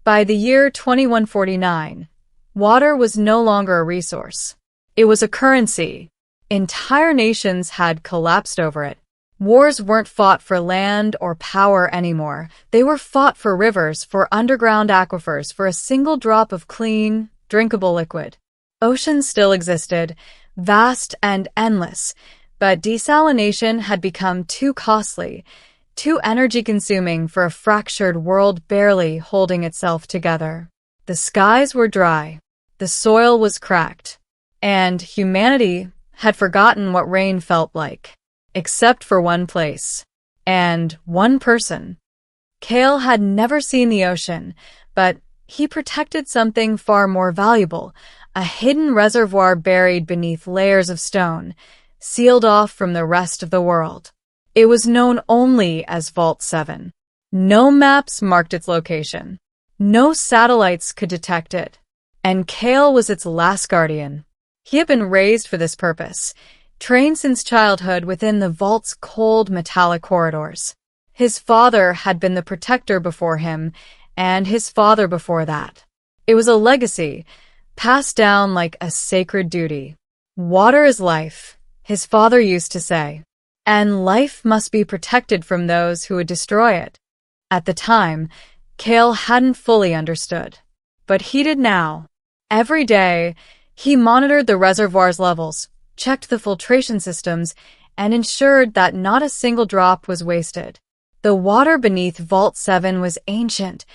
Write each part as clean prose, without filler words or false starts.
By the year 2149, water was no longer a resource. It was a currency. Entire nations had collapsed over it. Wars weren't fought for land or power anymore. They were fought for rivers, for underground aquifers, for a single drop of clean, drinkable liquid. Oceans still existed, vast and endless, but desalination had become too costly, too energy-consuming for a fractured world barely holding itself together. The skies were dry, the soil was cracked, and humanity had forgotten what rain felt like. Except for one place. And one person. Kale had never seen the ocean, but he protected something far more valuable, a hidden reservoir buried beneath layers of stone, sealed off from the rest of the world. It was known only as Vault 7. No maps marked its location. No satellites could detect it. And Kale was its last guardian. He had been raised for this purpose, trained since childhood within the vault's cold metallic corridors. His father had been the protector before him, and his father before that. It was a legacy, passed down like a sacred duty. Water is life, his father used to say, and life must be protected from those who would destroy it. At the time, Kale hadn't fully understood, but he did now. Every day, he monitored the reservoir's levels, checked the filtration systems, and ensured that not a single drop was wasted. The water beneath Vault 7 was ancient,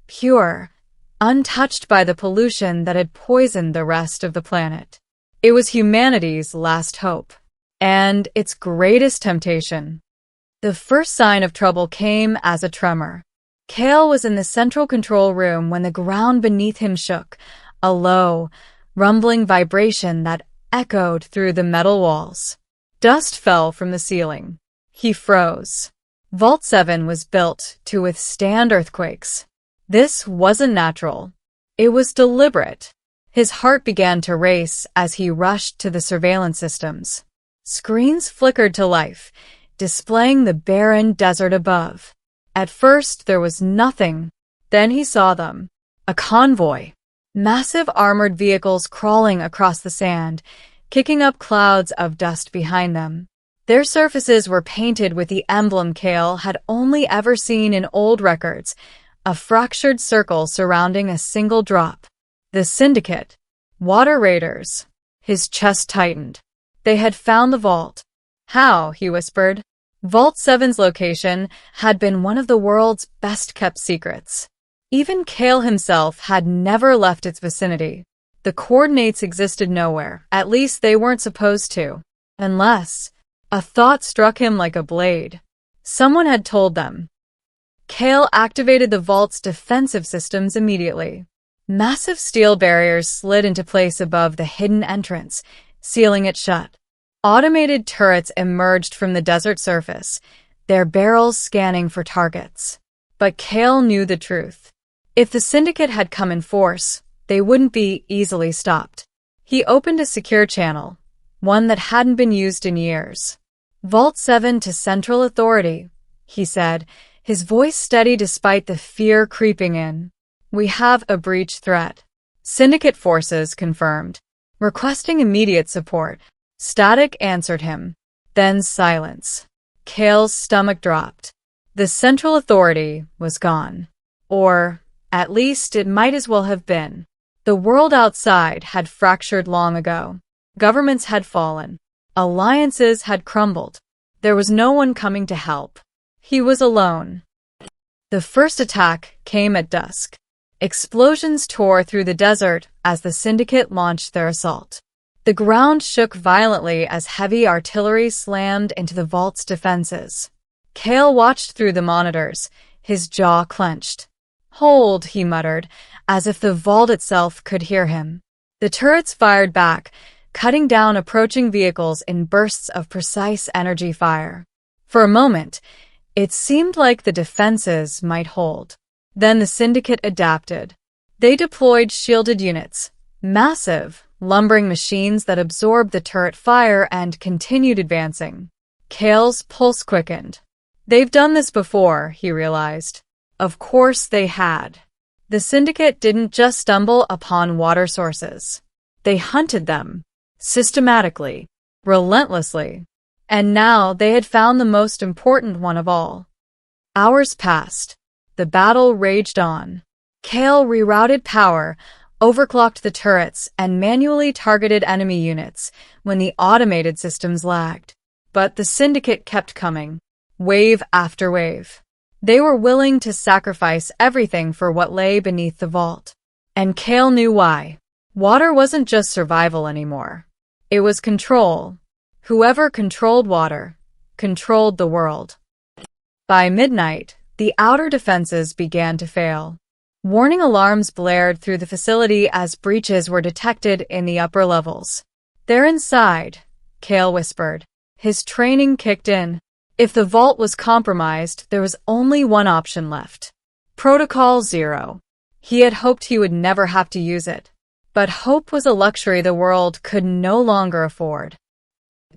pure, untouched by the pollution that had poisoned the rest of the planet. It was humanity's last hope, and its greatest temptation. The first sign of trouble came as a tremor. Kale was in the central control room when the ground beneath him shook, a low, rumbling vibration that echoed through the metal walls. Dust fell from the ceiling. He froze. Vault 7 was built to withstand earthquakes. This wasn't natural. It was deliberate. His heart began to race as he rushed to the surveillance systems. Screens flickered to life, displaying the barren desert above. At first, there was nothing. Then he saw them. A convoy. Massive armored vehicles crawling across the sand, kicking up clouds of dust behind them. Their surfaces were painted with the emblem Kale had only ever seen in old records, a fractured circle surrounding a single drop. The Syndicate. Water Raiders. His chest tightened. They had found the vault. How? He whispered. Vault 7's location had been one of the world's best-kept secrets. Even Kale himself had never left its vicinity. The coordinates existed nowhere, at least they weren't supposed to. Unless, a thought struck him like a blade. Someone had told them. Kale activated the vault's defensive systems immediately. Massive steel barriers slid into place above the hidden entrance, sealing it shut. Automated turrets emerged from the desert surface, their barrels scanning for targets. But Kale knew the truth. If the Syndicate had come in force, they wouldn't be easily stopped. He opened a secure channel, one that hadn't been used in years. Vault 7 to Central Authority, he said, his voice steady despite the fear creeping in. We have a breach threat. Syndicate forces confirmed. Requesting immediate support. Static answered him. Then silence. Kale's stomach dropped. The Central Authority was gone. Or, at least it might as well have been. The world outside had fractured long ago. Governments had fallen. Alliances had crumbled. There was no one coming to help. He was alone. The first attack came at dusk. Explosions tore through the desert as the Syndicate launched their assault. The ground shook violently as heavy artillery slammed into the vault's defenses. Kale watched through the monitors, his jaw clenched. Hold, he muttered, as if the vault itself could hear him. The turrets fired back, cutting down approaching vehicles in bursts of precise energy fire. For a moment, it seemed like the defenses might hold. Then the Syndicate adapted. They deployed shielded units, massive, lumbering machines that absorbed the turret fire and continued advancing. Kale's pulse quickened. They've done this before, he realized. Of course they had. The syndicate didn't just stumble upon water sources. They hunted them, systematically, relentlessly. And now they had found the most important one of all. Hours passed. The battle raged on. Kale rerouted power, overclocked the turrets, and manually targeted enemy units when the automated systems lagged. But the syndicate kept coming, wave after wave. They were willing to sacrifice everything for what lay beneath the vault. And Kale knew why. Water wasn't just survival anymore. It was control. Whoever controlled water, controlled the world. By midnight, the outer defenses began to fail. Warning alarms blared through the facility as breaches were detected in the upper levels. "They're inside," Kale whispered. His training kicked in. If the vault was compromised, there was only one option left. Protocol 0. He had hoped he would never have to use it. But hope was a luxury the world could no longer afford.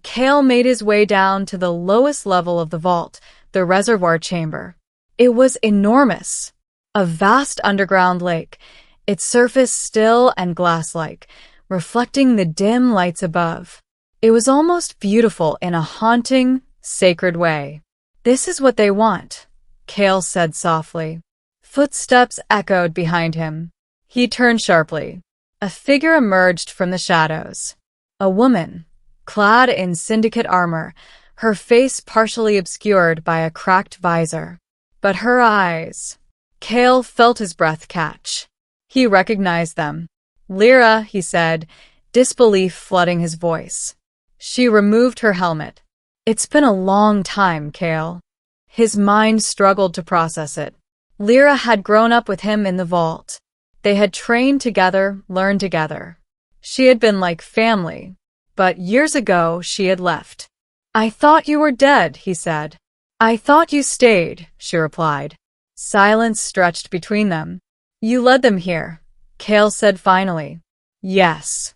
Kale made his way down to the lowest level of the vault, the reservoir chamber. It was enormous. A vast underground lake, its surface still and glass-like, reflecting the dim lights above. It was almost beautiful in a haunting, sacred way. "This is what they want," Kale said softly. Footsteps echoed behind him. He turned sharply. A figure emerged from the shadows. A woman, clad in syndicate armor, her face partially obscured by a cracked visor. But her eyes... Kale felt his breath catch. He recognized them. "Lyra," he said, disbelief flooding his voice. She removed her helmet. "It's been a long time, Kale." His mind struggled to process it. Lyra had grown up with him in the vault. They had trained together, learned together. She had been like family. But years ago, she had left. "I thought you were dead," he said. "I thought you stayed," she replied. Silence stretched between them. "You led them here," Kale said finally. "Yes."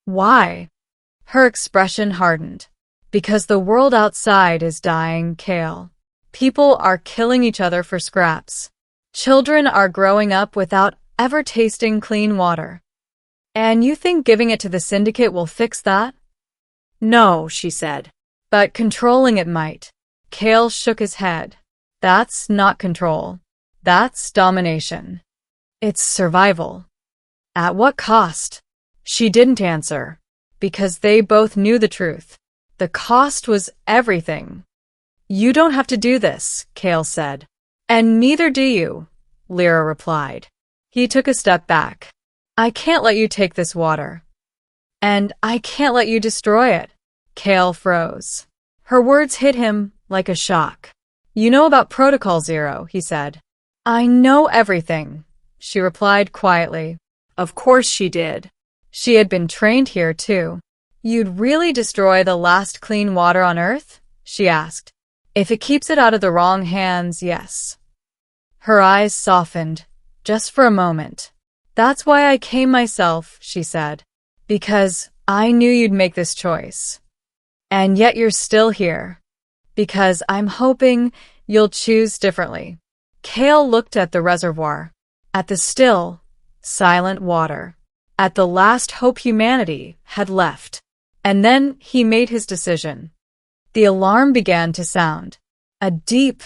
"Why?" Her expression hardened. "Because the world outside is dying, Kale. People are killing each other for scraps. Children are growing up without ever tasting clean water. And you think giving it to the syndicate will fix that?" "No," she said. "But controlling it might." Kale shook his head. "That's not control. That's domination. It's survival." "At what cost?" She didn't answer, because they both knew the truth. The cost was everything. "You don't have to do this," Kale said. "And neither do you," Lyra replied. He took a step back. "I can't let you take this water. And I can't let you destroy it." Kale froze. Her words hit him like a shock. "You know about Protocol 0, he said. "I know everything," she replied quietly. Of course she did. She had been trained here, too. "You'd really destroy the last clean water on Earth?" she asked. "If it keeps it out of the wrong hands, yes." Her eyes softened, just for a moment. "That's why I came myself," she said. "Because I knew you'd make this choice. And yet you're still here. Because I'm hoping you'll choose differently." Kale looked at the reservoir, at the still, silent water, at the last hope humanity had left. And then he made his decision. The alarm began to sound, a deep,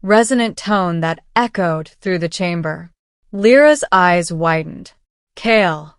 resonant tone that echoed through the chamber. Lyra's eyes widened. "Kale."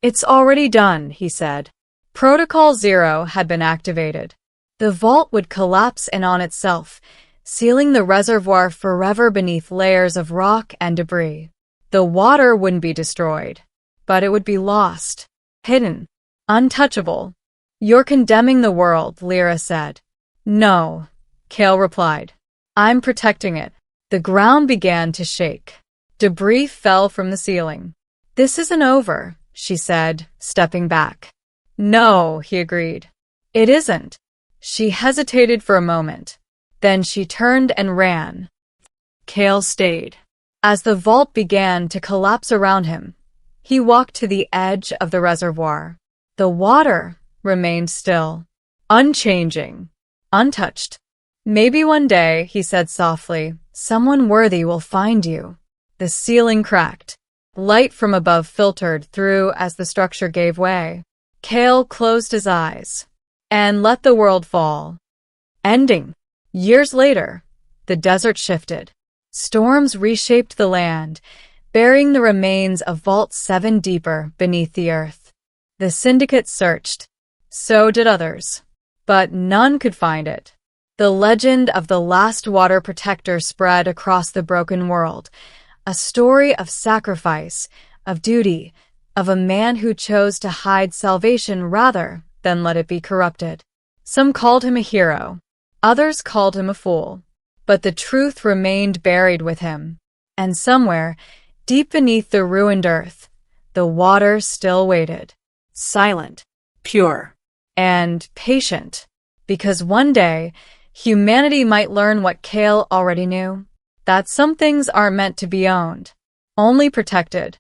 "It's already done," he said. Protocol 0 had been activated. The vault would collapse in on itself, sealing the reservoir forever beneath layers of rock and debris. The water wouldn't be destroyed, but it would be lost, hidden, untouchable. "You're condemning the world," Lyra said. "No," Kale replied. "I'm protecting it." The ground began to shake. Debris fell from the ceiling. "This isn't over," she said, stepping back. "No," he agreed. "It isn't." She hesitated for a moment. Then she turned and ran. Kale stayed. As the vault began to collapse around him, he walked to the edge of the reservoir. The water remained still, unchanging, untouched. "Maybe one day," he said softly, "someone worthy will find you." The ceiling cracked. Light from above filtered through as the structure gave way. Kale closed his eyes and let the world fall. Ending. Years later, the desert shifted. Storms reshaped the land, burying the remains of Vault 7 deeper beneath the earth. The syndicate searched. So did others. But none could find it. The legend of the last water protector spread across the broken world, a story of sacrifice, of duty, of a man who chose to hide salvation rather than let it be corrupted. Some called him a hero. Others called him a fool. But the truth remained buried with him. And somewhere, deep beneath the ruined earth, the water still waited. Silent, pure, and patient. Because one day, humanity might learn what Kale already knew. That some things aren't meant to be owned, only protected.